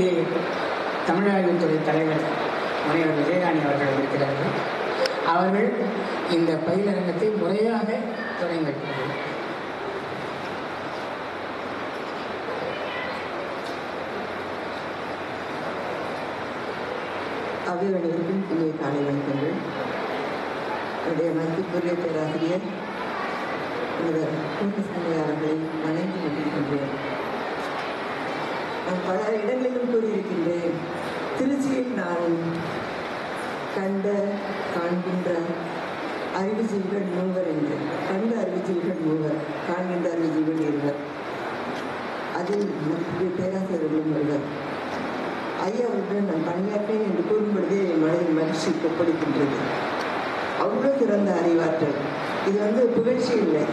இங்கே தமிழாய்வுத்துறை தலைவர் முனைவர் விஜயகாந்தி அவர்கள் இருக்கிறார்கள். அவர்கள் இந்த பயிலரங்கத்தை முறையாக தொடங்கி வைக்கிறார்கள். அவையவர்களுக்கும் இனிய காலை வணக்கங்கள். என்னுடைய மதிப்புக்குரிய பேராசிரியர் அவர்களை வணங்கி கொண்டிருக்கின்றேன். நான் பல இடங்களிலும் கூறியிருக்கின்றேன், திருச்சியில் நான் காண்கின்ற அறிவுஜீவிகள் மூவர் என்று. கண்ட அறிவுஜீவிகள் மூவர், காண்கின்ற அறிவுஜீவிகள் இருவர். அதில் பேராசிரியர்களும் ஒருவர். ஐயா அவர்கள் நான் பணியாற்றேன் என்று கூறும் பொழுதே என் மனதில் மகிழ்ச்சி கொப்பளிக்கின்றது. அவ்வளோ சிறந்த அறிவாற்றல். இது புகழ்ச்சி இல்லை.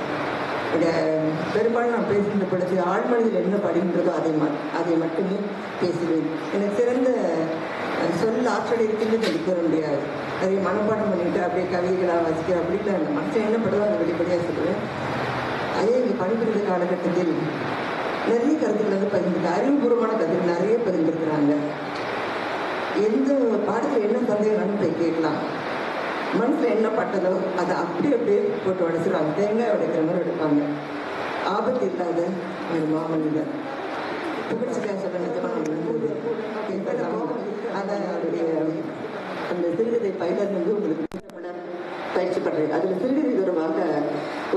பெரும்பாலும் நான் பேசுகின்ற பொழுது ஆழ்மனதில் என்ன படுகின்றதோ அதை மட்டுமே பேசுவேன். எனக்கு சிறந்த சொல் ஆற்றல் இருக்கின்றது என்று கூற முடியாது. நிறைய மனப்பாடம் பண்ணிட்டு அப்படியே கவிதைகளாக வாசிக்க அப்படிலாம் இல்லை. மனுஷன் என்ன படுதோ அதை வெளிப்படையாக சொல்லுவேன். அதே இங்கே பணிபுரிந்த காலகட்டத்தில் நிறைய கருத்துக்கள் பகிர்ந்து, அறிவுபூர்வமான கருத்துக்கள் நிறைய பகிர்ந்துருக்கிறாங்க. எந்த பாடத்தில் என்ன சந்தேகம்னு போய் கேட்கலாம். மனசில் என்ன பட்டதோ அதை அப்படியே போட்டு உடைச்சிடுவாங்க. தேங்காய் உடைக்கிற மாதிரி எடுப்பாங்க. ஆபத்து இல்லாத ஒரு மாமனிதர். புகழ்ச்சிக்காக சொல்ல நிஜமாக இருந்தது. அதான் அவருடைய அந்த சிறுகதை பயிலர் உங்களுக்கு பயிற்சி பண்ணுறேன். அதில் சிறுகதை தூரமாக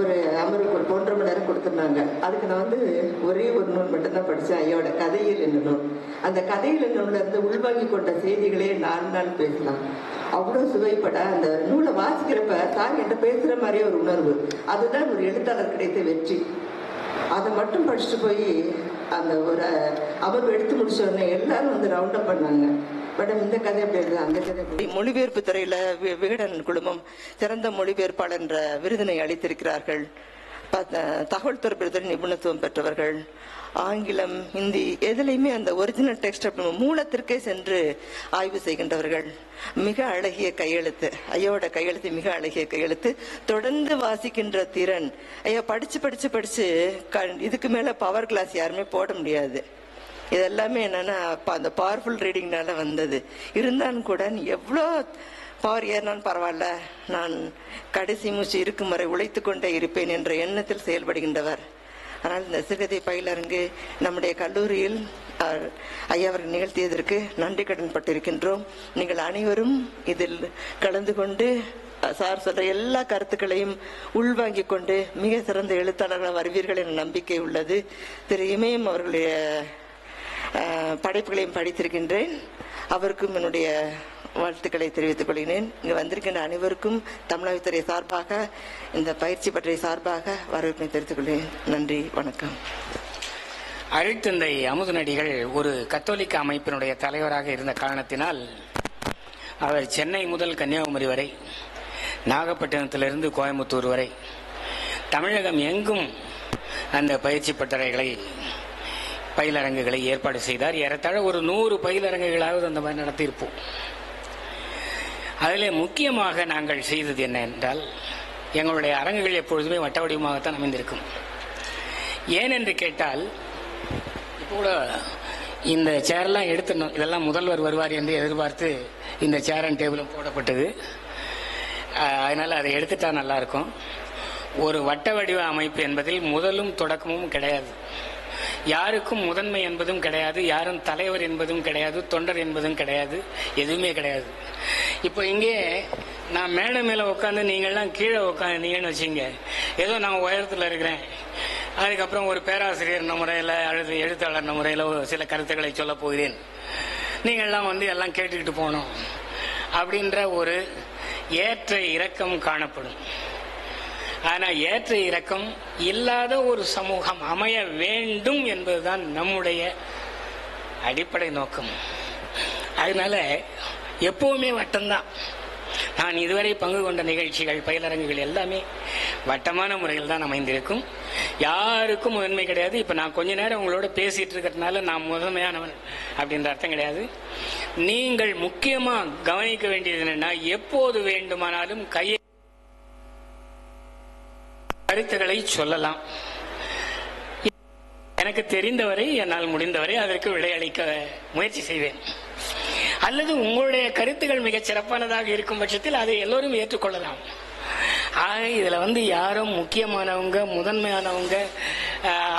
ஒரு அமர்வுக்கு ஒரு 1.5 மணி நேரம் கொடுத்துருந்தாங்க. அதுக்கு நான் ஒரே ஒரு நூல் மட்டும்தான் படித்தேன், ஐயாவோட கதையில் என்ன நூல். அந்த கதையில் என்ன நூலில் இருந்து உள்வாங்கி கொண்ட செய்திகளே நான் பேசலாம். அவ்வளோ சுவைப்பட அந்த நூலை வாசிக்கிறப்ப தான் என்கிட்ட பேசுகிற மாதிரியே ஒரு உணர்வு. அதுதான் ஒரு எழுத்தாளர் கிடைத்த வெற்றி. அதை மட்டும் படிச்சுட்டு போய் அந்த ஒரு அமர்வு எடுத்து முடிச்சோடனே எல்லாரும் ரவுண்டப் பண்ணாங்க. மேடம் இந்த கதை எப்படி எழுது, அந்த கதை எப்படி. மொழிபெயர்ப்பு துறையில விகடன் குழுமம் சிறந்த மொழிபெயர்ப்பாளர் என்ற விருதினை அளித்திருக்கிறார்கள். தகவல் தொடர்பு நிபுணத்துவம் பெற்றவர்கள். ஆங்கிலம், ஹிந்தி எதுலையுமே அந்த ஒரிஜினல் டெக்ஸ்ட் மூலத்திற்கே சென்று ஆய்வு செய்கின்றவர்கள். மிக அழகிய கையெழுத்து, ஐயாவோட கையெழுத்து மிக அழகிய கையெழுத்து. தொடர்ந்து வாசிக்கின்ற திறன். ஐயா படிச்சு இதுக்கு மேல பவர் கிளாஸ் யாருமே போட முடியாது. இதெல்லாமே என்னன்னா அந்த பவர்ஃபுல் ரீடிங்னால வந்தது. இருந்தாலும் கூட எவ்வளோ பவர் ஏறினாலும் பரவாயில்ல, நான் கடைசி மூச்சு இருக்கும் வரை உழைத்து கொண்டே இருப்பேன் என்ற எண்ணத்தில் செயல்படுகின்றவர். ஆனால் இந்த சிறுகதை பயிலரங்கு நம்முடைய கல்லூரியில் ஐயா அவர்கள் நிகழ்த்தியதற்கு நன்றி கடன் பட்டிருக்கின்றோம். நீங்கள் அனைவரும் இதில் கலந்து கொண்டு சார் சொல்ற எல்லா கருத்துக்களையும் உள்வாங்கிக் கொண்டு மிக சிறந்த எழுத்தாளர்கள் வருவீர்கள் என்ற நம்பிக்கை உள்ளது. திரு இமயம் அவர்களுடைய படைப்புகளையும் படித்திருக்கின்றேன். அவருக்கும் என்னுடைய வாழ்த்துக்களை தெரிவித்துக் கொள்கிறேன். இங்கு வந்திருக்கின்ற அனைவருக்கும் தமிழகத்துறை சார்பாக, இந்த பயிற்சி பற்றிய சார்பாக வரவேற்பை தெரிவித்துக் கொள்கிறேன். நன்றி, வணக்கம். அருட்தந்தை அமுதனடிகள் ஒரு கத்தோலிக்க அமைப்பினுடைய தலைவராக இருந்த காரணத்தினால் அவர் சென்னை முதல் கன்னியாகுமரி வரை, நாகப்பட்டினத்திலிருந்து கோயம்புத்தூர் வரை தமிழகம் எங்கும் அந்த பயிற்சி பட்டறைகளை, பயிலரங்குகளை ஏற்பாடு செய்தார். ஏறத்தாழ ஒரு 100 பயிலரங்குகளாவது அந்த மாதிரி நடத்தியிருப்போம். அதில் முக்கியமாக நாங்கள் செய்தது என்ன என்றால், எங்களுடைய அரங்குகள் எப்பொழுதுமே வட்ட வடிவமாகத்தான் அமைந்திருக்கும். ஏனென்று கேட்டால், இப்போ கூட இந்த சேர்லாம் எடுத்துடணும், இதெல்லாம் முதல்வர் வருவார் என்று எதிர்பார்த்து இந்த சேர் அண்ட் டேபிளும் போடப்பட்டது. அதனால் அதை எடுத்துட்டா நல்லா இருக்கும். ஒரு வட்ட வடிவ அமைப்பு என்பதில் முதலும் தொடக்கமும் கிடையாது. யாருக்கும் முதன்மை என்பதும் கிடையாது, யாரும் தலைவர் என்பதும் கிடையாது, தொண்டர் என்பதும் கிடையாது, எதுவுமே கிடையாது. இப்போ இங்கே நான் மேடை மேலே உட்காந்து நீங்கள்லாம் கீழே உட்காந்துங்கன்னு வச்சுங்க, ஏதோ நான் உயரத்தில் இருக்கிறேன், அதுக்கப்புறம் ஒரு பேராசிரியர் முறையில் அல்லது எழுத்தாளர் முறையில் சில கருத்துக்களை சொல்ல போகிறேன், நீங்கள்லாம் எல்லாம் கேட்டுக்கிட்டு போகணும் அப்படின்ற ஒரு ஏற்ற இறக்கம் காணப்படும். ஆனால் ஏற்ற இறக்கம் இல்லாத ஒரு சமூகம் அமைய வேண்டும் என்பதுதான் நம்முடைய அடிப்படை நோக்கம். அதனால எப்பவுமே வட்டம்தான். நான் இதுவரை பங்கு கொண்ட நிகழ்ச்சிகள், பயிலரங்குகள் எல்லாமே வட்டமான முறையில் தான் அமைந்திருக்கும். யாருக்கும் முதன்மை கிடையாது. இப்ப நான் கொஞ்ச நேரம் உங்களோட பேசிட்டு இருக்கிறதுனால நான் முதன்மையானவன் அப்படின்ற அர்த்தம் கிடையாது. நீங்கள் முக்கியமா கவனிக்க வேண்டியது என்னன்னா, எப்போது வேண்டுமானாலும் கருத்துக்களை சொல்லலாம். எனக்கு தெரிந்தவரை என்னால் முடிந்தவரை அதற்கு விடையளிக்க முயற்சி செய்வேன். அல்லது உங்களுடைய கருத்துக்கள் மிகச் சிறப்பானதாக இருக்கும் பட்சத்தில் அதை எல்லோரும் ஏற்றுக்கொள்ளலாம். ஆக இதுல யாரும் முக்கியமானவங்க, முதன்மையானவங்க,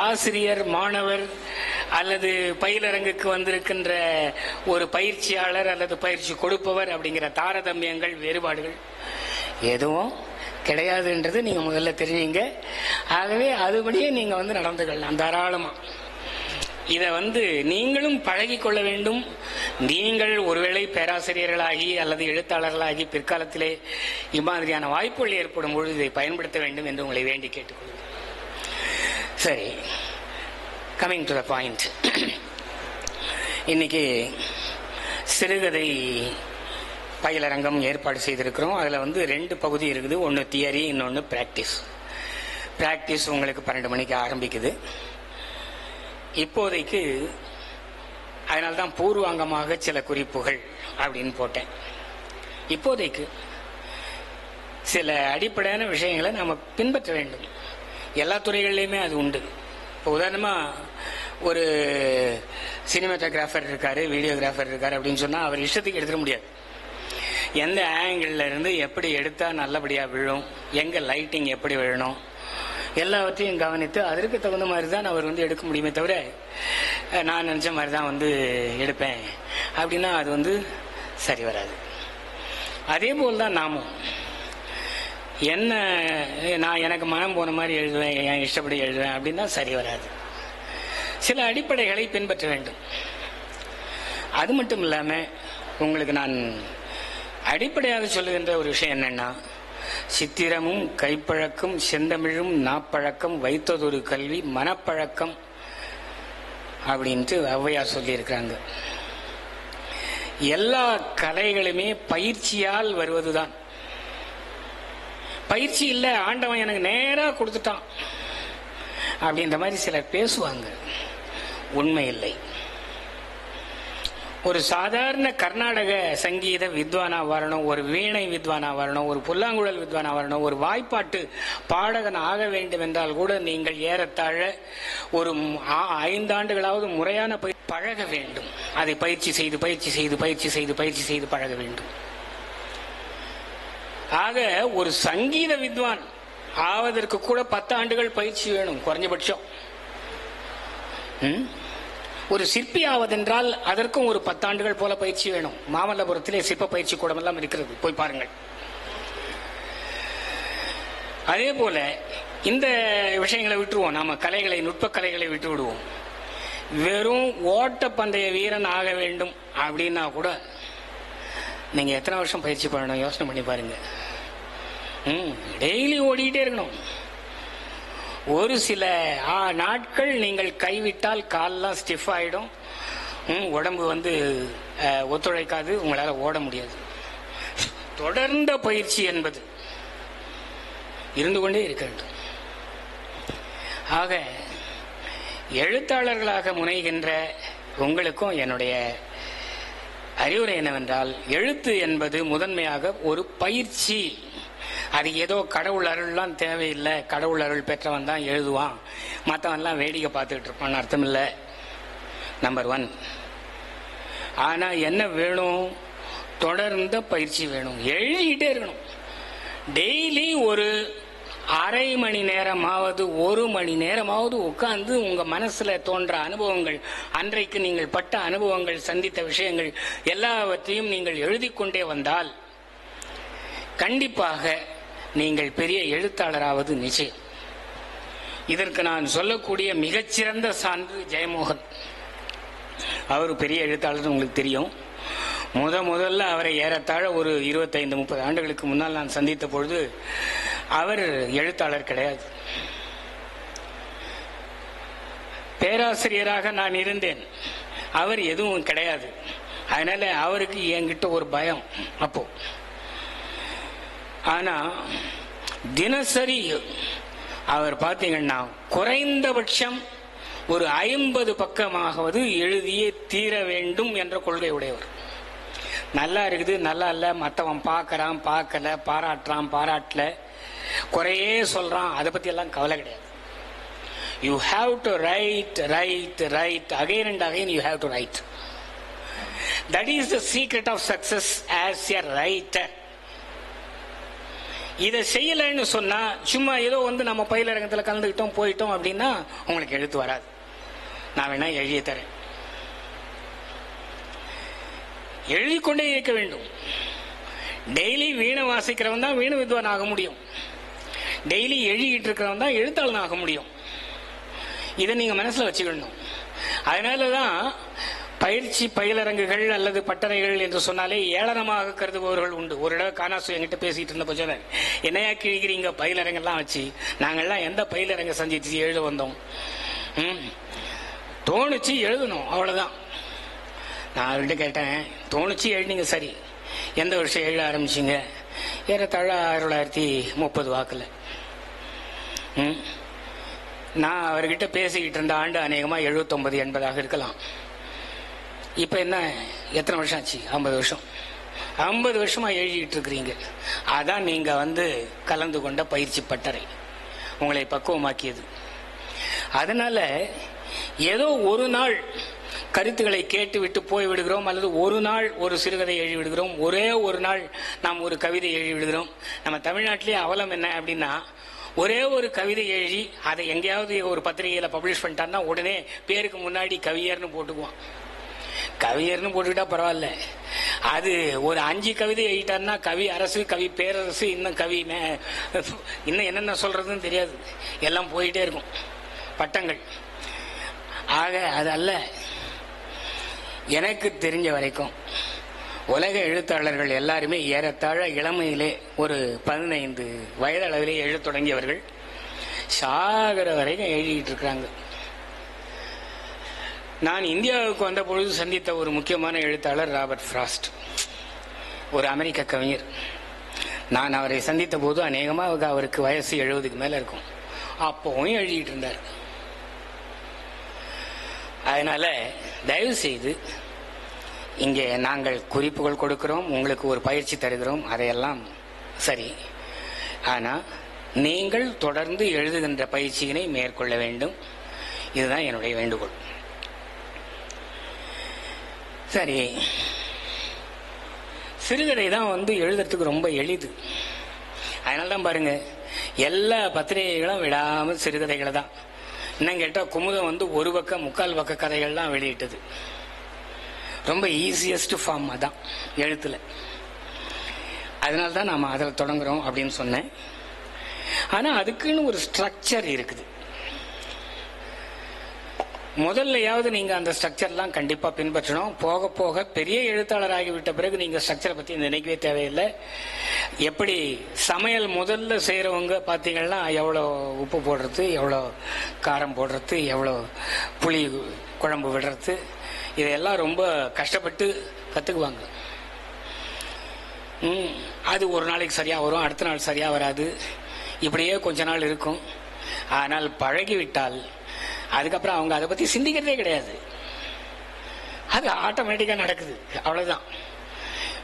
ஆசிரியர், மாணவர் அல்லது பயிலரங்குக்கு வந்திருக்கின்ற ஒரு பயிற்சியாளர் அல்லது பயிற்சி கொடுப்பவர் அப்படிங்கிற தாரதமியங்கள், வேறுபாடுகள் எதுவும் கிடையாதுன்றது நீங்க முதல்ல தெரிஞ்சீங்க. ஆகவே அதுபடியே நீங்க நடந்துக்கலாம் தாராளமா. இதை நீங்களும் பழகி கொள்ள வேண்டும். நீங்கள் ஒருவேளை பேராசிரியர்களாகி அல்லது எழுத்தாளர்களாகி பிற்காலத்திலே இம்மாதிரியான வாய்ப்புகள் ஏற்படும் பொழுது இதை பயன்படுத்த வேண்டும் என்று உங்களை வேண்டி கேட்டுக்கொள்கிறேன். சரி, கமிங் டு த பாயிண்ட். இன்னைக்கு சிறுகதை பயிலரங்கம் ஏற்பாடு செய்திருக்கிறோம். அதில் 2 பகுதி இருக்குது. ஒன்று தியரி, இன்னொன்று பிராக்டிஸ். பிராக்டிஸ் உங்களுக்கு 12 மணிக்கு ஆரம்பிக்குது. இப்போதைக்கு அதனால்தான் பூர்வாங்கமாக சில குறிப்புகள் அப்படின்னு போட்டேன். இப்போதைக்கு சில அடிப்படையான விஷயங்களை நாம் பின்பற்ற வேண்டும். எல்லா துறைகளிலுமே அது உண்டு. இப்போ உதாரணமா ஒரு சினிமாட்டோகிராஃபர் இருக்காரு, வீடியோகிராஃபர் இருக்காரு அப்படின்னு சொன்னா அவர் இஷ்டத்துக்கு எடுத்துட முடியாது. எந்த ஆங்கிள் இருந்து எப்படி எடுத்தா நல்லபடியா விழும், எங்க லைட்டிங் எப்படி விழணும், எல்லாவற்றையும் கவனித்து அதற்கு தகுந்த மாதிரி தான் அவர் எடுக்க முடியுமே தவிர நான் நினைச்ச மாதிரி தான் எடுப்பேன் அப்படின்னா அது சரி வராது. அதே போல் தான் நாமும் நான் எனக்கு மனம் போன மாதிரி எழுதுவேன், என் இஷ்டப்படி எழுதுவேன் அப்படின்னா சரி வராது. சில அடிப்படைகளை பின்பற்ற வேண்டும். அது மட்டும் இல்லாம உங்களுக்கு நான் அடிப்படையாக சொல்லுகின்ற ஒரு விஷயம் என்னன்னா, சித்திரமும் கைப்பழக்கம் செந்தமிழும் நாப்பழக்கம் வைத்ததொரு கல்வி மனப்பழக்கம் அப்படின்ட்டு ஔவையார் சொல்லி இருக்கிறாங்க. எல்லா கலைகளுமே பயிற்சியால் வருவதுதான். பயிற்சி இல்ல, ஆண்டவன் எனக்கு நேரா கொடுத்துட்டான் அப்படின்ற மாதிரி சிலர் பேசுவாங்க. உண்மை இல்லை. ஒரு சாதாரண கர்நாடக சங்கீத வித்வானா வரணும், ஒரு வீணை வித்வானா வரணும், ஒரு புல்லாங்குழல் வித்வானா வரணும், ஒரு வாய்ப்பாட்டு பாடகன் ஆக வேண்டும் என்றால் கூட நீங்கள் ஏறத்தாழ ஒரு 5 ஆண்டுகளாவது முறையான பழக வேண்டும். அதை பயிற்சி செய்து பயிற்சி செய்து பயிற்சி செய்து பயிற்சி செய்து பழக வேண்டும். ஆக ஒரு சங்கீத வித்வான் ஆவதற்கு கூட 10 ஆண்டுகள் பயிற்சி வேணும் குறைஞ்சபட்சம். ஒரு சிற்பி ஆவதென்றால் அதற்கும் ஒரு 10 ஆண்டுகள் போல பயிற்சி வேணும். மாமல்லபுரத்திலே சிற்ப பயிற்சி கூடம் எல்லாம் இருக்கிறது, போய் பாருங்கள். அதே போல இந்த விஷயங்களை விட்டுருவோம், நாம கலைகளை, நுட்ப கலைகளை விட்டு விடுவோம். வெறும் ஓட்ட பந்தய வீரன் ஆக வேண்டும் அப்படின்னா கூட நீங்க எத்தனை வருஷம் பயிற்சி பண்ணணும் யோசனை பண்ணி பாருங்க. டெய்லி ஓடிக்கிட்டே இருக்கணும். ஒரு சில நாட்கள் நீங்கள் கைவிட்டால் காலெல்லாம் ஸ்டிஃப் ஆயிடும், உடம்பு ஒத்துழைக்காது, உங்களால ஓட முடியாது. தொடர்ந்த பயிற்சி என்பது இருந்து கொண்டே இருக்க வேண்டும். ஆக எழுத்தாளர்களாக முனைகின்ற உங்களுக்கும் என்னுடைய அறிவுரை என்னவென்றால், எழுத்து என்பது முதன்மையாக ஒரு பயிற்சி. அது ஏதோ கடவுள் அருள்லாம் தேவையில்லை, கடவுள் அருள் பெற்றவன் தான் எழுதுவான், மற்றவன்லாம் வேடிக்கை பார்த்துக்கிட்டு இருப்பான்னு அர்த்தம் இல்லை. நம்பர் 1. ஆனா என்ன வேணும்? தொடர்ந்த பயிற்சி வேணும். எழுதிக்கிட்டே இருக்கணும். டெய்லி ஒரு அரை மணி நேரமாவது 1 மணி நேரமாவது உட்கார்ந்து உங்க மனசுல தோன்ற அனுபவங்கள், அன்றைக்கு நீங்கள் பட்ட அனுபவங்கள், சந்தித்த விஷயங்கள் எல்லாவற்றையும் நீங்கள் எழுதி கொண்டே வந்தால் கண்டிப்பாக நீங்கள் பெரிய எழுத்தாளராவது நிச்சயம். இதற்கு நான் சொல்லக்கூடிய மிகச்சிறந்த சான்று ஜெயமோகன். அவர் பெரிய எழுத்தாளர், உங்களுக்கு தெரியும். முதல்ல அவரை ஏறத்தாழ ஒரு 25-30 ஆண்டுகளுக்கு முன்னால் நான் சந்தித்த பொழுது அவர் எழுத்தாளர் கிடையாது, பேராசிரியராக நான் இருந்தேன். அவர் எதுவும் கிடையாது. அதனால அவருக்கு என்கிட்ட ஒரு பயம் அப்போ. ஆனா தினசரி அவர் பார்த்தீங்கன்னா குறைந்தபட்சம் ஒரு 50 பக்கமாவது எழுதியே தீர வேண்டும் என்ற கொள்கை உடையவர். நல்லா இருக்குது, நல்லா இல்ல, மற்றவன் பார்க்கறான், பார்க்கல, பாராட்டுறான், பாராட்டல, குறையே சொல்றான், அதை பத்தி எல்லாம் கவலை கிடையாது. You have to write again and again. You have to write. That is the secret of success as a writer. இதை செய்யலைன்னு சொன்னா சும்மா ஏதோ நம்ம பயிலரங்கத்தில் கலந்துக்கிட்டோம் போயிட்டோம் அப்படின்னா உங்களுக்கு எழுத்து வராது. நான் வேணா எழுதிய தரேன். எழுதிக்கொண்டே இருக்க வேண்டும். டெய்லி வீணை வாசிக்கிறவன் தான் வீணை வித்வான் ஆக முடியும். டெய்லி எழுதிட்டு இருக்கிறவன் தான் எழுத்தாளன் ஆக முடியும். இதை நீங்க மனசுல வச்சுக்கணும். அதனாலதான் பயிற்சி பயிலரங்குகள் அல்லது பட்டறைகள் என்று சொன்னாலே ஏளனமாக கருதுபவர்கள் உண்டு. ஒரு இடம் காணாசு என்கிட்ட பேசிட்டு இருந்த போது என்னையா கிழிக்கிறீங்க பயிலரங்கெல்லாம் வச்சு, நாங்கள்லாம் எந்த பயிலரங்க சந்திச்சு எழுத வந்தோம், தோணுச்சு எழுதணும் அவ்வளவுதான். நான் அவர்கிட்ட கேட்டேன், தோணுச்சு எழுதிங்க சரி, எந்த வருஷம் எழுத ஆரம்பிச்சிங்க? ஏறத்தாழ 1930 வாக்குல. நான் அவர்கிட்ட பேசிக்கிட்டு இருந்த ஆண்டு அநேகமாக 79-80 இருக்கலாம். இப்போ என்ன, எத்தனை வருஷம் ஆச்சு? 50 வருஷம். 50 வருஷமா எழுதிட்டு இருக்கிறீங்க. அதான் நீங்க கலந்து கொண்ட பயிற்சி பட்டறை உங்களை பக்குவமாக்கியது. அதனால ஏதோ ஒரு நாள் கருத்துக்களை கேட்டு விட்டு போய் விடுகிறோம், அல்லது ஒரு நாள் ஒரு சிறுகதை எழுதி விடுகிறோம், ஒரே ஒரு நாள் நாம் ஒரு கவிதை எழுதி விடுகிறோம். நம்ம தமிழ்நாட்டிலேயே அவலம் என்ன அப்படின்னா, ஒரே ஒரு கவிதை எழுதி அதை எங்கேயாவது ஒரு பத்திரிகையில பப்ளிஷ் பண்ணிட்டான்னா உடனே பேருக்கு முன்னாடி கவியர்னு போட்டுக்குவான். கவியர்னு போட்டுக்கிட்டா பரவாயில்ல, அது ஒரு 5 கவிதை எழுதிட்டான்னா கவி அரசு, கவி பேரரசு, இன்னும் கவி, இன்னும் என்னென்ன சொல்றதுன்னு தெரியாது, எல்லாம் போயிட்டே இருக்கும் பட்டங்கள். ஆக அது அல்ல. எனக்கு தெரிஞ்ச வரைக்கும் உலக எழுத்தாளர்கள் எல்லாருமே ஏறத்தாழ இளமையிலே ஒரு 15 வயது அளவிலே எழுத தொடங்கியவர்கள் சாகர வரைக்கும் எழுதிட்டு இருக்கிறாங்க. நான் இந்தியாவுக்கு வந்த பொழுது சந்தித்த ஒரு முக்கியமான எழுத்தாளர் ராபர்ட் ஃப்ராஸ்ட், ஒரு அமெரிக்க கவிஞர். நான் அவரை சந்தித்த போது அநேகமாக அவருக்கு வயசு 70க்கு மேல இருக்கும். அப்பவும் எழுதிட்டு இருந்தார். அதனால தயவு செய்து இங்கே நாங்கள் குறிப்புகள் கொடுக்கிறோம், உங்களுக்கு ஒரு பயிற்சி தருகிறோம், அதையெல்லாம் சரி. ஆனால் நீங்கள் தொடர்ந்து எழுதுகின்ற பயிற்சியினை மேற்கொள்ள வேண்டும். இதுதான் என்னுடைய வேண்டுகோள். சரி, சிறுகதை தான் எழுதுறதுக்கு ரொம்ப எளிது. அதனால்தான் பாருங்க, எல்லா பத்திரிகைகளும் விடாமல் சிறுகதைகளை தான். இன்னும் கேட்டால் குமுதம் ஒரு பக்கம் 3/4 பக்க கதைகள்லாம் வெளியிட்டது. ரொம்ப ஈஸியஸ்ட் ஃபார்ம் அதான் எழுத்துல. அதனால்தான் நாம அதில் தொடங்குறோம் அப்படின்னு சொன்னேன். ஆனா அதுக்குன்னு ஒரு ஸ்ட்ரக்சர் இருக்குது. முதல்லையாவது நீங்க அந்த ஸ்ட்ரக்சர்லாம் கண்டிப்பா பின்பற்றணும். போக போக பெரிய எழுத்தாளர் ஆகிவிட்ட பிறகு நீங்க ஸ்ட்ரக்சரை பத்தி நினைக்கவே தேவையில்லை. எப்படி சமையல் முதல்ல செய்யறவங்க பாத்தீங்கன்னா எவ்வளோ உப்பு போடுறது, எவ்வளோ காரம் போடுறது, எவ்வளோ புளி குழம்பு விடுறது, இதையெல்லாம் ரொம்ப கஷ்டப்பட்டு கத்துக்குவாங்க. அது ஒரு நாளைக்கு சரியா வரும், அடுத்த நாள் சரியா வராது, இப்படியே கொஞ்ச நாள் இருக்கும். ஆனால் பழகிவிட்டால் அதுக்கப்புறம் அவங்க அதை பத்தி சிந்திக்கிறதே கிடையாது. அது ஆட்டோமேட்டிக்கா நடக்குது. அவ்வளவுதான்.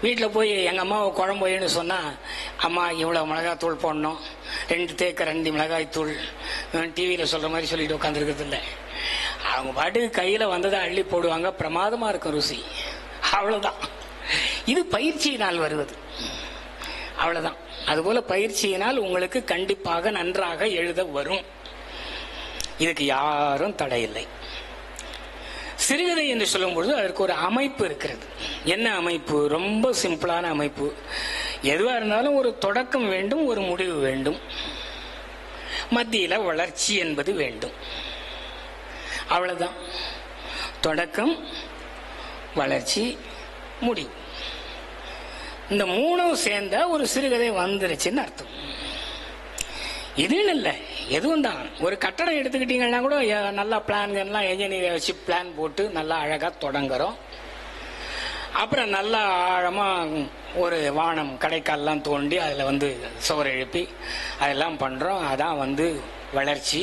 வீட்டில் போய் எங்க அம்மாவை குழம்பு வைன்னு சொன்னா, அம்மா இவ்வளவு மிளகாய் போடணும், 2 தேக்க 2 மிளகாய் தூள், டிவியில சொல்ற மாதிரி சொல்லிட்டு உட்காந்துருக்கிறது இல்லை. அவங்க பாட்டுக்கு கையில வந்ததை அள்ளி போடுவாங்க. பிரமாதமா இருக்கும் ருசி. அவ்வளவுதான். இது பயிற்சியினால் வருவது. அவ்வளவுதான். அதுபோல பயிற்சியினால் உங்களுக்கு கண்டிப்பாக நன்றாக எழுத வரும். இதுக்கு யாரும் தடையில்லை. சிறுகதை என்று சொல்லும் பொழுது அதற்கு ஒரு அமைப்பு இருக்கிறது. என்ன அமைப்பு? ரொம்ப சிம்பிளான அமைப்பு. எதுவா இருந்தாலும் ஒரு தொடக்கம் வேண்டும், ஒரு முடிவு வேண்டும், மத்தியில வளர்ச்சி என்பது வேண்டும். அவ்வளவுதான். தொடக்கம், வளர்ச்சி, முடிவு. இந்த 3ம் சேர்ந்தா ஒரு சிறுகதை வந்துருச்சுன்னு அர்த்தம். இதுன்னு இல்லை, எதுவும் தான். ஒரு கட்டடம் எடுத்துக்கிட்டீங்கன்னா கூட நல்லா பிளான்கள்லாம் என்ஜினியரை வச்சு பிளான் போட்டு நல்லா அழகா தொடங்குறோம். அப்புறம் நல்லா ஆழமா ஒரு வானம் கடைக்கால்லாம் தோண்டி அதுல சுவர் எழுப்பி அதெல்லாம் பண்றோம். அதான் வளர்ச்சி.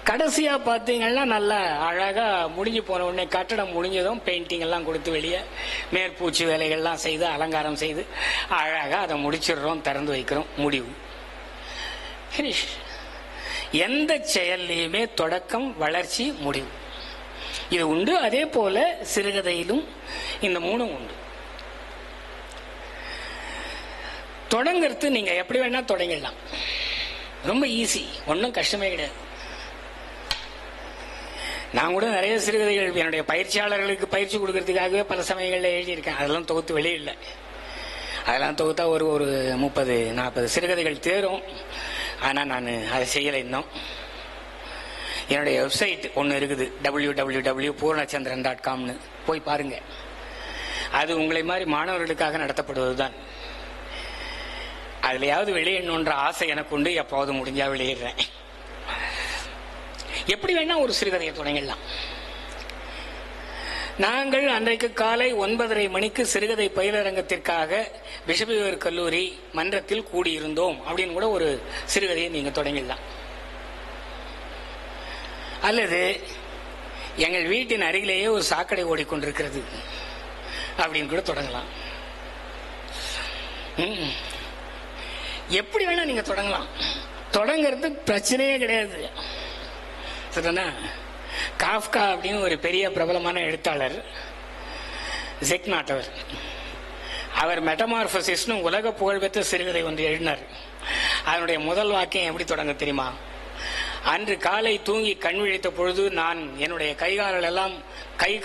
கடைசியா பார்த்தீங்கன்னா நல்லா அழகா முடிஞ்சு போன உடனே கட்டடம் முடிஞ்சதும் பெயிண்டிங் எல்லாம் கொடுத்து வெளியே மேற்பூச்சி வேலைகள்லாம் செய்து அலங்காரம் செய்து அழகா அதை முடிச்சிடுறோம், திறந்து வைக்கிறோம், முடிவு. எந்த செயல்லையுமே தொடக்கம், வளர்ச்சி, முடிவு இது உண்டு. அதே போல சிறுகதையிலும் இந்த மூணும் உண்டு. தொடங்கிறது நீங்க எப்படி வேணா தொடங்கிடலாம், ரொம்ப ஈஸி, ஒன்றும் கஷ்டமே கிடையாது. நான் கூட நிறைய சிறுகதைகள் என்னுடைய பயிற்சியாளர்களுக்கு பயிற்சி கொடுக்கறதுக்காகவே பல சமயங்களில் எழுதியிருக்கேன். அதெல்லாம் தொகுத்து வெளியிடல. அதெல்லாம் தொகுத்தா ஒரு 30-40 சிறுகதைகள் தேரும். ஆனால் நான் அதை செய்யலை இன்னும். என்னுடைய வெப்சைட் ஒன்று இருக்குது, www.poornachandran.comனு, போய் பாருங்க. அது உங்களை மாதிரி மாணவர்களுக்காக நடத்தப்படுவது தான். அதுலையாவது வெளியிடணுன்ற ஆசை எனக்கு உண்டு. எப்போது முடிஞ்சா வெளியிடுறேன். எப்படி வேணா ஒரு சிறுகதையை தொடங்கிடலாம். நாங்கள் அன்றைக்கு காலை 9:30 மணிக்கு சிறுகதை பயிலரங்கத்திற்காக பிஷப் கல்லூரி மன்றத்தில் கூடியிருந்தோம் அப்படின்னு கூட ஒரு சிறுகதையை நீங்க தொடங்கிடலாம். அல்லது எங்கள் வீட்டின் அருகிலேயே ஒரு சாக்கடை ஓடிக்கொண்டிருக்கிறது அப்படின்னு கூட தொடங்கலாம். எப்படி வேணா நீங்க தொடங்கலாம். தொடங்கிறது பிரச்சனையே கிடையாது. சரிதானா? காஃப்கா அப்படின்னு ஒரு பெரிய பிரபலமான எழுத்தாளர், ஜெக்நாட்டவர், அவர் மெட்டமார்பசிஸ்னு உலக புகழ்பெற்ற சிறுகதை ஒன்று எழுதினார். அதனுடைய முதல் வாக்கியம் எப்படி தொடங்க தெரியுமா? அன்று காலை தூங்கி கண் விழித்த பொழுது நான் என்னுடைய கை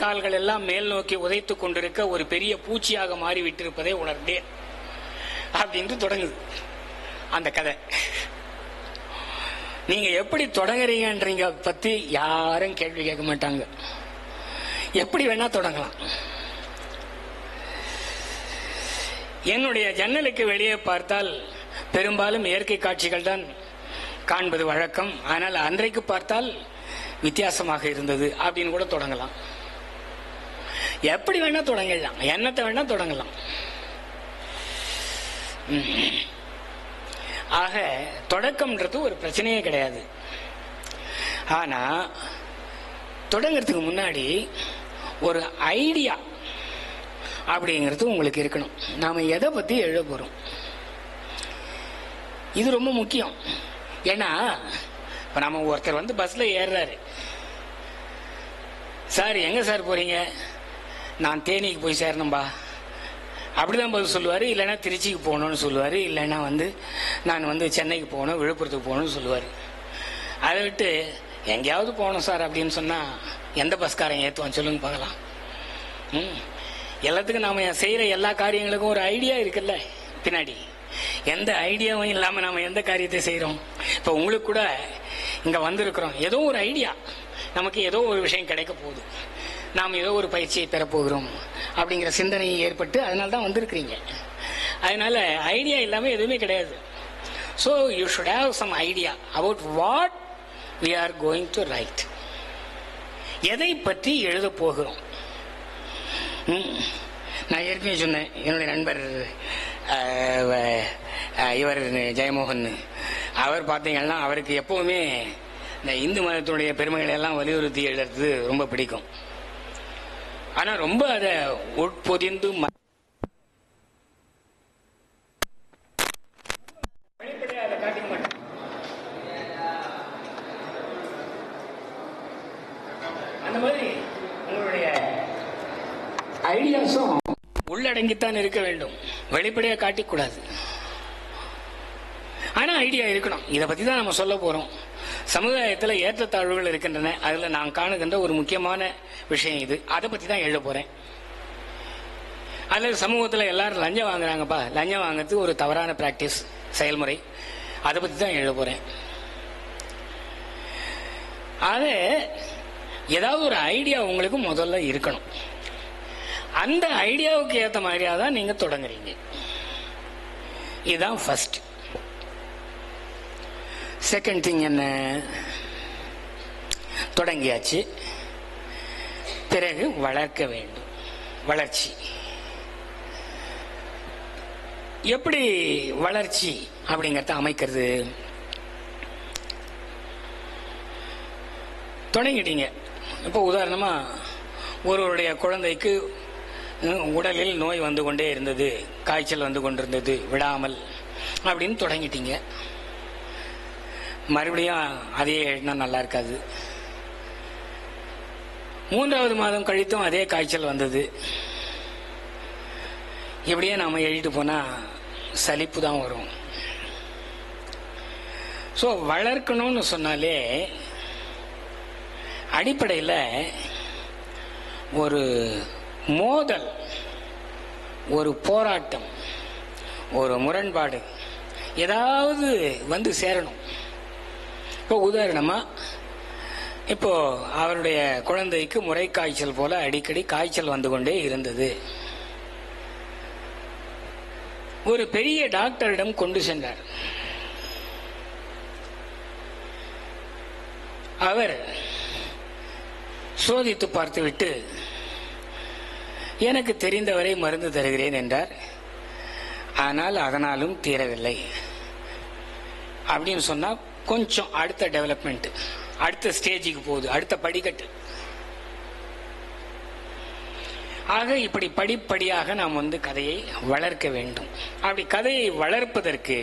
கால்கள் எல்லாம் மேல் நோக்கி உதைத்துக் கொண்டிருக்க ஒரு பெரிய பூச்சியாக மாறிவிட்டிருப்பதை உணர்ந்தேன் அப்படின்ட்டு தொடங்குது அந்த கதை. நீங்க எப்படி தொடங்குறீங்கன்றீங்க பத்தி யாரும் கேள்வி கேட்க மாட்டாங்க. எப்படி வேணா தொடங்கலாம். என்னுடைய ஜன்னலுக்கு வெளியே பார்த்தால் பெரும்பாலும் இயற்கை காட்சிகள் தான் காண்பது வழக்கம். ஆனால் அன்றைக்கு பார்த்தால் வித்தியாசமாக இருந்தது அப்படின்னு கூட தொடங்கலாம். எப்படி வேணா தொடங்கலாம், என்னத்தை வேணா தொடங்கலாம். ஆக தொடக்கம்ன்றது ஒரு பிரச்சனையே கிடையாது. ஆனா தொடங்கிறதுக்கு முன்னாடி ஒரு ஐடியா அப்படிங்கிறது உங்களுக்கு இருக்கணும். நாம எதை பத்தி எழுத போறோம், இது ரொம்ப முக்கியம். ஏன்னா இப்ப நம்ம ஒருத்தர் பஸ்ல ஏறுறாரு. சார் எங்க சார் போறீங்க? நான் தேனிக்கு போய் சேரணும்பா அப்படிதான் பதில் சொல்லுவாரு. இல்லைன்னா திருச்சிக்கு போகணும்னு சொல்லுவாரு. இல்லைன்னா நான் சென்னைக்கு போகணும், விழுப்புரத்துக்கு போகணும்னு சொல்லுவாரு. அதை விட்டு எங்கேயாவது போகணும் சார் அப்படின்னு சொன்னா எந்த பஸ்காரன் ஏற்றுவான் சொல்லுங்க பார்க்கலாம். எல்லாத்துக்கும் நாம செய்யற எல்லா காரியங்களுக்கும் ஒரு ஐடியா இருக்குல்ல பின்னாடி. எந்த ஐடியாவும் இல்லாம நாம எந்த காரியத்தை செய்யறோம்? இப்ப உங்களுக்கு கூட இங்க வந்திருக்கிறோம், ஏதோ ஒரு ஐடியா, நமக்கு ஏதோ ஒரு விஷயம் கிடைக்க போகுது, நாம் ஏதோ ஒரு பயிற்சியை பெறப்போகிறோம் அப்படிங்கிற சிந்தனை ஏற்பட்டு அதனால தான் வந்திருக்கிறீங்க. அதனால ஐடியா இல்லாம எதுவுமே கிடையாது. So you should have some idea about what we are going to write. எதை பற்றி எழுத போகிறோம்? நான் ஏற்கனவே சொன்னேன், என்னுடைய நண்பர் இவர் ஜெயமோகன், அவர் பார்த்தீங்கன்னா அவருக்கு எப்பவுமே இந்த இந்து மதத்தினுடைய பெருமைகளை எல்லாம் வலியுறுத்தி எழுதுறது ரொம்ப பிடிக்கும். ஆனா ரொம்ப அதை உட்பொதிந்து வெளிப்படையாக அதை காட்டிக்க மாட்டேன். அந்த மாதிரி உங்களுடைய ஐடியாஸும் உள்ளடங்கித்தான் இருக்க வேண்டும், வெளிப்படையாக காட்டிக்கூடாது. ஆனா ஐடியா இருக்கணும். இதை பத்தி தான் நம்ம சொல்ல போறோம். சமுதாயத்தில் ஏற்றத்தாழ்வுகள் இருக்கின்றன. அதுல நான் காணுகின்ற ஒரு முக்கியமான விஷயம் இது. அதை பத்தி தான் எழுத போறேன். அல்லது சமூகத்தில் எல்லாரும் லஞ்சம் வாங்குறாங்கப்பா, லஞ்சம் வாங்குறது ஒரு தவறான பிராக்டிஸ், செயல்முறை, அதை பத்தி தான் எழுத போறேன். அது ஏதாவது ஒரு ஐடியா உங்களுக்கு முதல்ல இருக்கணும். அந்த ஐடியாவுக்கு ஏற்ற மாதிரியா தான் நீங்க தொடங்குறீங்க. இதுதான் ஃபர்ஸ்ட். செகண்ட் திங் என்ன? தொடங்கியாச்சு, பிறகு வளர்க்க வேண்டும். வளர்ச்சி எப்படி வளர்ச்சி அப்படிங்கறத அமைக்கிறது? தொடங்கிட்டீங்க. இப்போ உதாரணமா ஒருவருடைய குழந்தைக்கு உடலில் நோய் வந்து கொண்டே இருந்தது, காய்ச்சல் வந்து கொண்டிருந்தது விடாமல் அப்படின்னு தொடங்கிட்டீங்க. மறுபடியும் அதையே எழுதினா நல்லா இருக்காது. 3வது மாதம் கழித்தும் அதே காய்ச்சல் வந்தது. இப்படியே நாம் எழுதிட்டு போனால் சலிப்பு தான் வரும். ஸோ வளர்க்கணும்னு சொன்னாலே அடிப்படையில் ஒரு மோதல், ஒரு போராட்டம், ஒரு முரண்பாடு ஏதாவது வந்து சேரணும். இப்போ உதாரணமாக இப்போ அவருடைய குழந்தைக்கு முறை காய்ச்சல் போல அடிக்கடி காய்ச்சல் வந்து கொண்டே இருந்தது. ஒரு பெரிய டாக்டரிடம் கொண்டு சென்றார். அவர் சோதித்து பார்த்துவிட்டு எனக்கு தெரிந்தவரை மருந்து தருகிறேன் என்றார். ஆனால் அதனாலும் தீரவில்லை. அப்படின்னு சொன்னா கொஞ்சம் அடுத்த டெவலப்மெண்ட், அடுத்த ஸ்டேஜுக்கு போகுது, அடுத்த படிக்கட்டு. ஆக இப்படி படிப்படியாக நாம் வந்து கதையை வளர்க்க வேண்டும். அப்படி கதையை வளர்ப்பதற்கு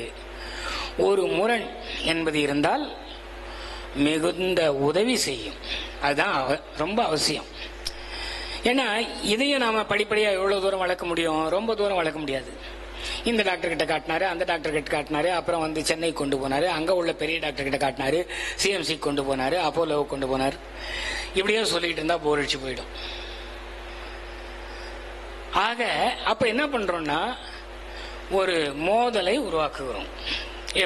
ஒரு முரண் என்பது இருந்தால் மிகுந்த உதவி செய்யும். அதுதான் ரொம்ப அவசியம். ஏன்னா இதையும் நாம படிப்படியாக எவ்வளவு தூரம் வளர்க்க முடியும்? ரொம்ப தூரம் வளர்க்க முடியாது. இந்த டாக்டர் கிட்ட காட்டினாரு, அந்த டாக்டர் கிட்ட காட்டினாரு, அப்புறம் வந்து சென்னை கொண்டு போனாரு, அங்க உள்ள பெரிய டாக்டர் கிட்ட காட்டினாரு, சிஎம்சி கொண்டு போனாரு, அப்போலோவை கொண்டு போனார். இப்படியே சொல்லிட்டு இருந்தா போர் அடிச்சு போயிடும். ஆக அப்ப என்ன பண்றோம்னா ஒரு மோதலை உருவாக்குகிறோம்.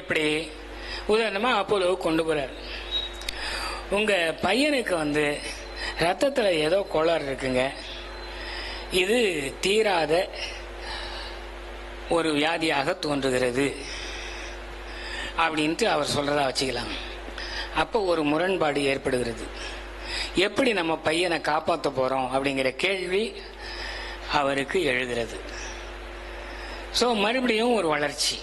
எப்படி? உதாரணமா அப்போலோவை கொண்டு போறாரு. உங்க பையனுக்கு வந்து ரத்தத்துல ஏதோ கோளாறு இருக்குங்க, இது தீராத ஒரு வியாதியாக தோன்றுகிறது அப்படின்ட்டு அவர் சொல்றதா வச்சுக்கலாம். அப்போ ஒரு முரண்பாடு ஏற்படுகிறது. எப்படி நம்ம பையனை காப்பாற்ற போறோம் அப்படிங்கிற கேள்வி அவருக்கு எழுகிறது. ஸோ மறுபடியும் ஒரு வளர்ச்சி,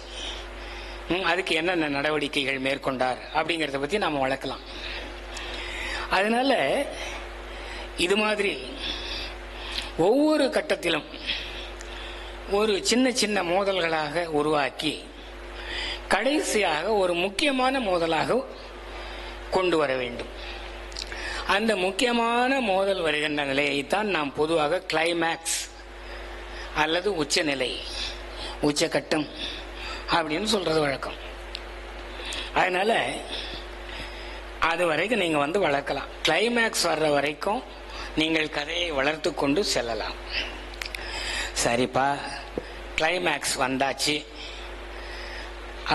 அதுக்கு என்னென்ன நடவடிக்கைகள் மேற்கொண்டார் அப்படிங்கிறத பத்தி நாம வளர்க்கலாம். அதனால இது மாதிரி ஒவ்வொரு கட்டத்திலும் ஒரு சின்ன சின்ன மோதல்களாக உருவாக்கி கடைசியாக ஒரு முக்கியமான மோதலாக கொண்டு வர வேண்டும். அந்த முக்கியமான மோதல் வருகின்ற நிலையைத்தான் நாம் பொதுவாக கிளைமேக்ஸ் அல்லது உச்சநிலை, உச்சகட்டம் அப்படின்னு சொல்றது வழக்கம். அதனால அது வரைக்கும் நீங்க வந்து வளர்க்கலாம். கிளைமேக்ஸ் வர்ற வரைக்கும் நீங்கள் கதையை வளர்த்து கொண்டு செல்லலாம். சரிப்பா, கிளைமேக்ஸ் வந்தாச்சு,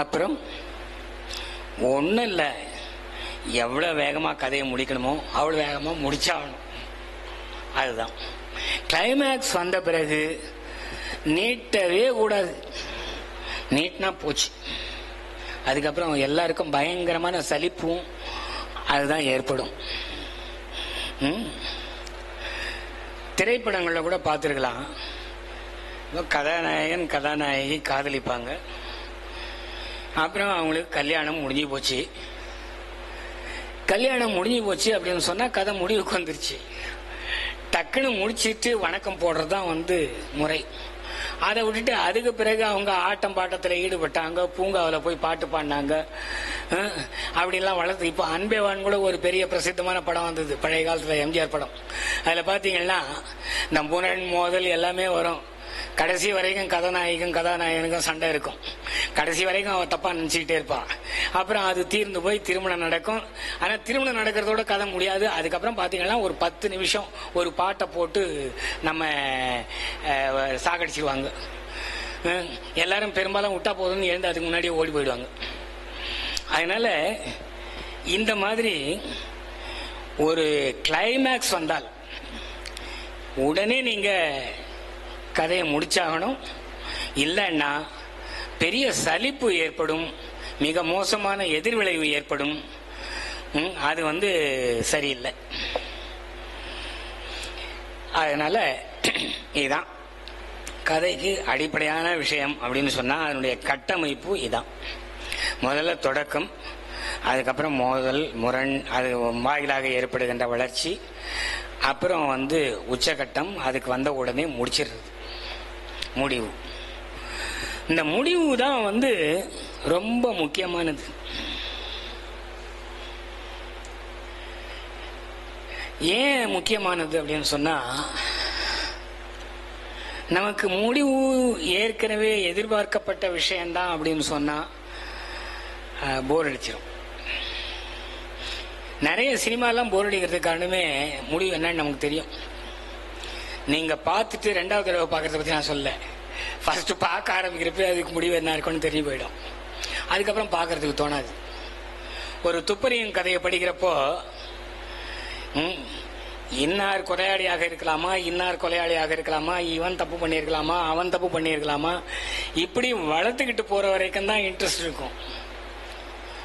அப்புறம் ஒன்றும் இல்லை, எவ்வளோ வேகமாக கதையை முடிக்கணுமோ அவ்வளோ வேகமாக முடிச்சாகணும். அதுதான் கிளைமேக்ஸ். வந்த பிறகு நீட்டவே கூடாது. நீட்னா போச்சு, அதுக்கப்புறம் எல்லாருக்கும் பயங்கரமான சலிப்பும் அதுதான் ஏற்படும். திரைப்படங்களில் கூட பார்த்துருக்கலாம், கதாநாயகன் கதாநாயகி காதலிப்பாங்க, அப்புறம் அவங்களுக்கு கல்யாணம் முடிஞ்சு போச்சு. கல்யாணம் முடிஞ்சு போச்சு அப்படின்னு சொன்னா கதை முடிவுக்கு வந்துருச்சு. டக்குன்னு முடிச்சிட்டு வணக்கம் போடுறது தான் வந்து முறை. அதை விட்டுட்டு அதுக்கு பிறகு அவங்க ஆட்டம் பாட்டத்தில் ஈடுபட்டாங்க, பூங்காவில் போய் பாட்டு பாடினாங்க, அப்படிலாம் வளர்த்து. இப்போ அன்பேவான் கூட ஒரு பெரிய பிரசித்தமான படம் வந்தது, பழைய காலத்தில் எம்ஜிஆர் படம். அதில் பார்த்தீங்கன்னா இந்த முரண் மோதல் எல்லாமே வரும். கடைசி வரைக்கும் கதாநாயகனுக்கும் சண்டை இருக்கும். கடைசி வரைக்கும் அவன் தப்பா நினைச்சுக்கிட்டே இருப்பான். அப்புறம் அது தீர்ந்து போய் திருமணம் நடக்கும். ஆனா திருமணம் நடக்கிறதோட கதை முடியாது. அதுக்கப்புறம் பாத்தீங்கன்னா ஒரு 10 நிமிஷம் ஒரு பாட்டை போட்டு நம்ம சாகடிச்சிருவாங்க. எல்லாரும் பெரும்பாலும் விட்டா போதும்னு எழுந்து அதுக்கு முன்னாடியே ஓடி போயிடுவாங்க. அதனால இந்த மாதிரி ஒரு கிளைமேக்ஸ் வந்தால் உடனே நீங்க கதையை முடிச்சாகணும். இல்லைன்னா பெரிய சலிப்பு ஏற்படும், மிக மோசமான எதிர்விளைவு ஏற்படும். அது வந்து சரியில்லை. அதனால இதுதான் கதைக்கு அடிப்படையான விஷயம் அப்படின்னு சொன்னா அதனுடைய கட்டமைப்பு இதான். முதல்ல தொடக்கம், அதுக்கப்புறம் மோதல், முரண், அது வாயிலாக ஏற்படுகின்ற வளர்ச்சி, அப்புறம் வந்து உச்சகட்டம், அதுக்கு வந்த உடனே முடிச்சிடுறது முடிவு. இந்த முடிவு தான் வந்து ரொம்ப முக்கியமானது. ஏன் முக்கியமானது அப்படின்னு சொன்னா, நமக்கு முடிவு ஏற்கனவே எதிர்பார்க்கப்பட்ட விஷயம்தான் அப்படின்னு சொன்னா போர் அடிச்சிடும். நிறைய சினிமாலாம் போர் அடிக்கிறதுக்கு காரணமே முடிவு என்னன்னு நமக்கு தெரியும். நீங்க பார்த்துட்டு ரெண்டாவது தடவை பார்க்கறத பத்தி நான் சொல்ல, ஃபர்ஸ்ட் பார்க்க ஆரம்பிக்கிறப்ப அதுக்கு முடிவு என்ன இருக்குன்னு தெரிஞ்சு போயிடும். அதுக்கப்புறம் பார்க்கறதுக்கு தோணாது. ஒரு துப்பறியும் கதையை படிக்கிறப்போ இன்னார் கொலையாளியாக இருக்கலாமா, இன்னார் கொலையாளியாக இருக்கலாமா, இவன் தப்பு பண்ணியிருக்கலாமா, அவன் தப்பு பண்ணியிருக்கலாமா, இப்படி வளர்த்துக்கிட்டு போற வரைக்கும் தான் இன்ட்ரெஸ்ட் இருக்கும்.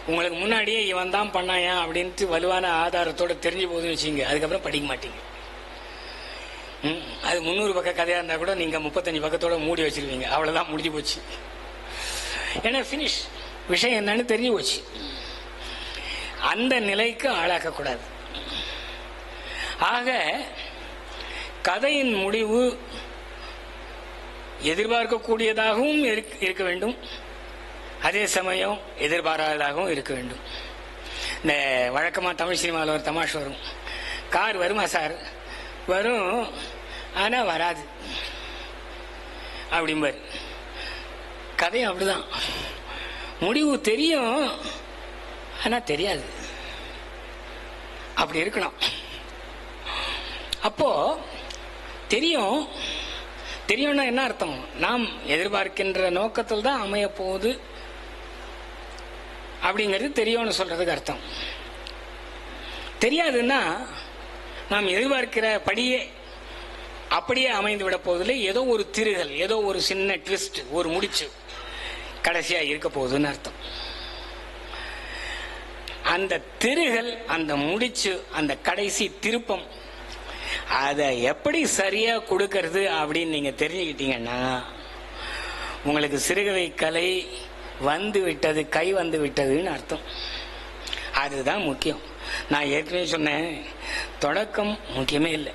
உங்களுக்கு முன்னாடியே இவன் தான் பண்ணாயா அப்படின்ட்டு வலுவான ஆதாரத்தோட தெரிஞ்சு போகுதுன்னு வச்சுங்க, அதுக்கப்புறம் படிக்க மாட்டீங்க. அது 300 பக்க கதையா இருந்தா கூட நீங்க 35 பக்கத்தோட மூடி வச்சிருவீங்க. அவ்வளவுதான், முடிஞ்சு போச்சு. ஏன்னா பினிஷ், விஷயம் என்னன்னு தெரிஞ்சு போச்சு. அந்த நிலைக்கு ஆளாக்க கூடாது. ஆக கதையின் முடிவு எதிர்பார்க்கக்கூடியதாகவும் இருக்க வேண்டும், அதே சமயம் எதிர்பாராததாகவும் இருக்க வேண்டும். இந்த வழக்கமா தமிழ் சினிமாவில் ஒரு தமாஷ் வரும், கார் வருமா சார், வரும் ஆனா வராது அப்படிம்பாரு. கதையும் அப்படிதான், முடிவு தெரியும் ஆனா தெரியாது, அப்படி இருக்கணும். அப்போ தெரியும்னா என்ன அர்த்தம், நாம் எதிர்பார்க்கின்ற நோக்கத்தில் தான் அமைய போகுது அப்படிங்கிறது தெரியும்னு சொல்றதுக்கு அர்த்தம். தெரியாதுன்னா நாம் எதிர்பார்க்கிற படியே அப்படியே அமைந்து விட போவதில்லை, ஏதோ ஒரு திருகல், ஏதோ ஒரு சின்ன ட்விஸ்ட், ஒரு முடிச்சு கடைசியா இருக்க போகுதுன்னு அர்த்தம். அந்த திருகல், அந்த முடிச்சு, அந்த கடைசி திருப்பம், அதை எப்படி சரியா கொடுக்கறது அப்படின்னு நீங்க தெரிஞ்சுக்கிட்டீங்கன்னா உங்களுக்கு சிறுகதை கலை வந்து விட்டது, கை வந்து விட்டதுன்னு அர்த்தம். அதுதான் முக்கியம். நான் ஏற்கனவே சொன்னேன், தொடக்கம் முக்கியமே இல்லை,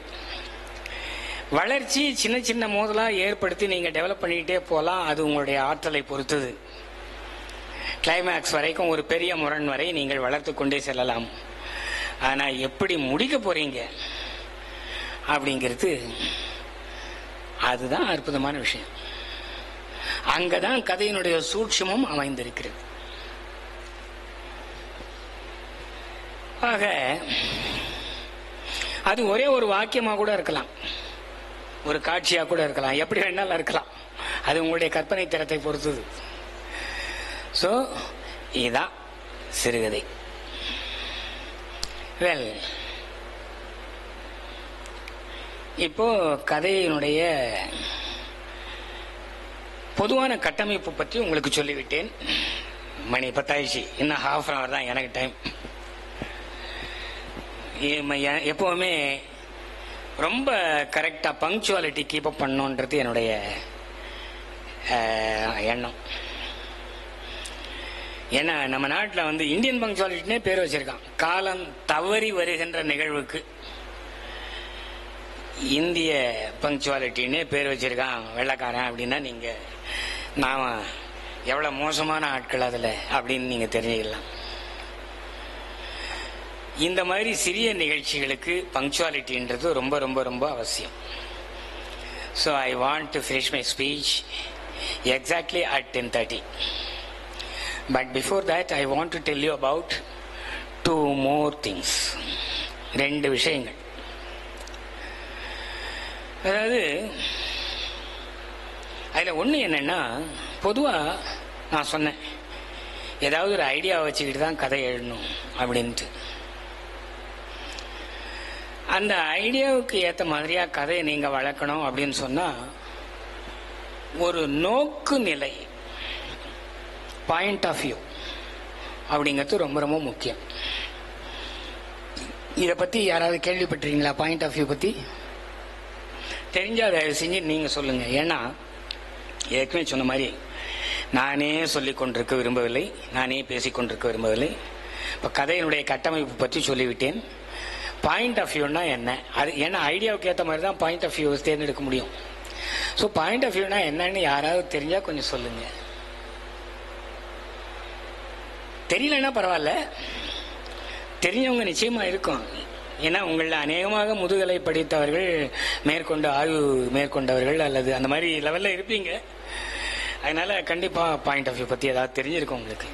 வளர்ச்சி சின்ன சின்ன மோதலா ஏற்படுத்தி நீங்க டெவலப் பண்ணிக்கிட்டே போகலாம். அது உங்களுடைய ஆற்றலை பொறுத்தது. கிளைமேக்ஸ் வரைக்கும், ஒரு பெரிய முரண் வரை நீங்கள் வளர்த்து கொண்டே செல்லலாம். ஆனா எப்படி முடிக்க போறீங்க அப்படிங்கிறது அதுதான் அற்புதமான விஷயம். அங்கதான் கதையினுடைய சூட்சுமம் அமைந்திருக்கிறது. ஆக அது ஒரே ஒரு வாக்கியமா கூட இருக்கலாம், ஒரு காட்சியா கூட இருக்கலாம், எப்படி வேணாலும் இருக்கலாம். அது உங்களுடைய கற்பனை திறத்தை பொறுத்தது. சோ இதுதான் சிறுகதை. வெல், இப்போ கதையினுடைய பொதுவான கட்டமைப்பு பற்றி உங்களுக்கு சொல்லிவிட்டேன். மணி 10 ஆயிடுச்சு, இன்னும் ½ அன் அவர் தான் எனக்கு டைம். எப்பவுமே ரொம்ப கரெக்டா பங்க்சுவாலிட்டி கீப் அப் பண்ணணுன்றது என்னுடைய எண்ணம். ஏன்னா நம்ம நாட்டில் வந்து இந்தியன் பங்க்சுவாலிட்டினே பேர் வச்சிருக்கான். காலம் தவறி வருகின்ற நிகழ்வுக்கு இந்திய பங்க்சுவாலிட்டின்னே பேர் வச்சிருக்கான் வெள்ளக்காரன். அப்படின்னா நீங்க நாம எவ்வளவு மோசமான ஆட்கள் அதுல அப்படின்னு நீங்க தெரிஞ்சுக்கலாம். இந்த மாதிரி சிறிய நிகழ்ச்சிகளுக்கு பங்க்சுவாலிட்டின்றது ரொம்ப ரொம்ப ரொம்ப அவசியம். So I want to finish my speech exactly at 10:30. But before that I want to tell you about 2 more things. 2 விஷயங்கள். அதாவது அதில் ஒன்று என்னன்னா, பொதுவாக நான் சொன்னேன் ஏதாவது ஒரு ஐடியா வச்சுக்கிட்டு தான் கதை எழுதணும் அப்படின்ட்டு. அந்த ஐடியாவுக்கு ஏற்ற மாதிரியா கதையை நீங்கள் வளர்க்கணும் அப்படின்னு சொன்னால் ஒரு நோக்கு நிலை, பாயிண்ட் ஆஃப் வியூ அப்படிங்கிறது ரொம்ப ரொம்ப முக்கியம். இதை பற்றி யாராவது கேள்விப்பட்டிருக்கீங்களா? பாயிண்ட் ஆஃப் வியூ பற்றி தெரிஞ்சா தயவு செஞ்சு நீங்கள் சொல்லுங்கள். ஏன்னா ஏற்கனவே சொன்ன மாதிரி நானே சொல்லிக் கொண்டிருக்க விரும்பவில்லை, நானே பேசிக்கொண்டிருக்க விரும்பவில்லை. இப்போ கதையினுடைய கட்டமைப்பு பற்றி சொல்லிவிட்டேன். பாயிண்ட் ஆஃப் வியூனா என்ன, அது ஏன்னா ஐடியாவுக்கு ஏற்ற மாதிரி தான் பாயிண்ட் ஆஃப் வியூ தேர்ந்தெடுக்க முடியும். ஸோ பாயிண்ட் ஆஃப் வியூனா என்னன்னு யாராவது தெரிஞ்சால் கொஞ்சம் சொல்லுங்க. தெரியலன்னா பரவாயில்ல, தெரிஞ்சவங்க நிச்சயமா இருக்கும். ஏன்னா உங்களில் அநேகமாக முதுகலை படித்தவர்கள், மேற்கொண்டு ஆய்வு மேற்கொண்டவர்கள் அல்லது அந்த மாதிரி லெவலில் இருப்பீங்க. அதனால கண்டிப்பாக பாயிண்ட் ஆஃப் வியூ பற்றி ஏதாவது தெரிஞ்சிருக்கும் உங்களுக்கு.